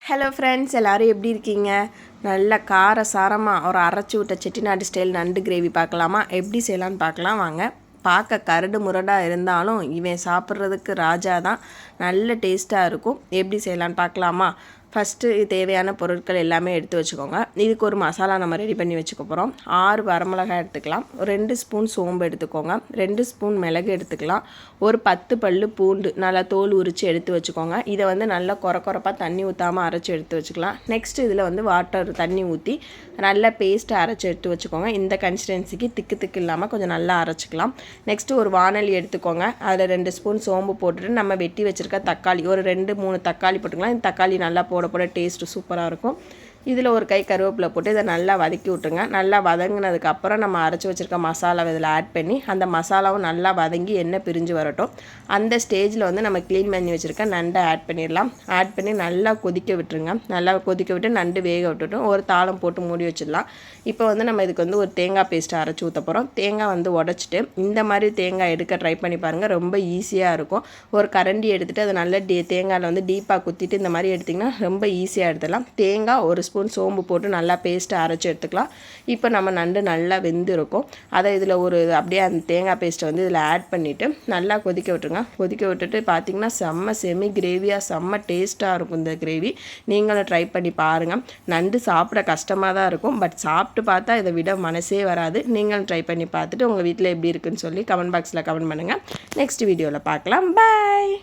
Hello friends, எல்லோரும் எப்படி இருக்கீங்க? நல்ல கார சாரமாக ஒரு அரைச்சி விட்ட செட்டிநாடு ஸ்டைல் நண்டு கிரேவி பார்க்கலாமா? எப்படி செய்யலான்னு பார்க்கலாம் வாங்க. பார்க்க கரடு முரடாக இருந்தாலும் இவன் சாப்பிட்றதுக்கு ராஜா தான். நல்ல டேஸ்ட்டாக இருக்கும். எப்படி செய்யலான்னு பார்க்கலாமா? ஃபஸ்ட்டு தேவையான பொருட்கள் எல்லாமே எடுத்து வச்சுக்கோங்க. இதுக்கு ஒரு மசாலா நம்ம ரெடி பண்ணி வச்சுக்க போகிறோம். 6 வரமிளகாய் எடுத்துக்கலாம். 2 ஸ்பூன் சோம்பு எடுத்துக்கோங்க. 2 ஸ்பூன் மிளகு எடுத்துக்கலாம். ஒரு 10 பல்லு பூண்டு நல்லா தோல் உரித்து எடுத்து வச்சுக்கோங்க. இதை நல்லா கொரப்பாக தண்ணி ஊற்றாமல் அரைச்சி எடுத்து வச்சுக்கலாம். நெக்ஸ்ட் இதில் வாட்டர் தண்ணி ஊற்றி நல்லா பேஸ்ட்டை அரைச்சி எடுத்து வச்சுக்கோங்க. இந்த கன்சிஸ்டன்சிக்கு திக்கு இல்லாமல் கொஞ்சம் நல்லா அரைச்சிக்கலாம். நெக்ஸ்ட்டு ஒரு வானலி எடுத்துக்கோங்க. அதில் 2 ஸ்பூன் சோம்பு போட்டுட்டு நம்ம வெட்டி வச்சுருக்க தக்காளி ஒரு 2-3 தக்காளி போட்டுக்கலாம். இந்த தக்காளி நல்லா போட டேஸ்ட்டு சூப்பராக இருக்கும். இதில் ஒரு கை கருவேப்பிலை போட்டு இதை நல்லா வதக்கி விட்டுருங்க. நல்லா வதங்கினதுக்கப்புறம் நம்ம அரைச்சி வச்சுருக்க மசாலாவை இதில் ஆட் பண்ணி அந்த மசாலாவும் நல்லா வதங்கி எண்ணெய் பிரிஞ்சு வரட்டும். அந்த ஸ்டேஜில் நம்ம க்ளீன் பண்ணி வச்சுருக்க நண்டை ஆட் பண்ணிடலாம். ஆட் பண்ணி நல்லா கொதிக்க விட்டுருங்க. நல்லா கொதிக்க விட்டு நண்டு வேக விட்டுட்டும் ஒரு தாளம் போட்டு மூடி வச்சிடலாம். இப்போ நம்ம இதுக்கு ஒரு தேங்காய் பேஸ்ட்டை அரைச்சி ஊற்ற போகிறோம். தேங்காய் உடச்சிட்டு இந்த மாதிரி தேங்காய் எடுக்க ட்ரை பண்ணி பாருங்கள். ரொம்ப ஈஸியாக இருக்கும். ஒரு கரண்டி எடுத்துகிட்டு அதை நல்லா தேங்காயில் டீப்பாக குத்திட்டு இந்த மாதிரி எடுத்திங்கன்னா ரொம்ப ஈஸியாக எடுத்துடலாம். தேங்காய் ஒரு ஸ்பூன் சோம்பு போட்டு நல்லா பேஸ்ட்டை அரைச்சி எடுத்துக்கலாம். இப்போ நம்ம நண்டு நல்லா வெந்திருக்கும். அதை இதில் அப்படியே அந்த தேங்காய் பேஸ்ட்டை இதில் ஆட் பண்ணிவிட்டு நல்லா கொதிக்க விட்டுருங்க. கொதிக்க விட்டுட்டு பார்த்திங்கன்னா செமி கிரேவியாக செம்ம டேஸ்ட்டாக இருக்கும். இந்த கிரேவி நீங்களும் ட்ரை பண்ணி பாருங்கள். நண்டு சாப்பிட கஷ்டமாக தான் இருக்கும். பட் சாப்பிட்டு பார்த்தா இதை விட மனசே வராது. நீங்களும் ட்ரை பண்ணி பார்த்துட்டு உங்கள் வீட்டில் எப்படி இருக்குன்னு சொல்லி கமெண்ட் பாக்ஸில் கமெண்ட் பண்ணுங்கள். நெக்ஸ்ட் வீடியோவில் பார்க்கலாம். பாய்.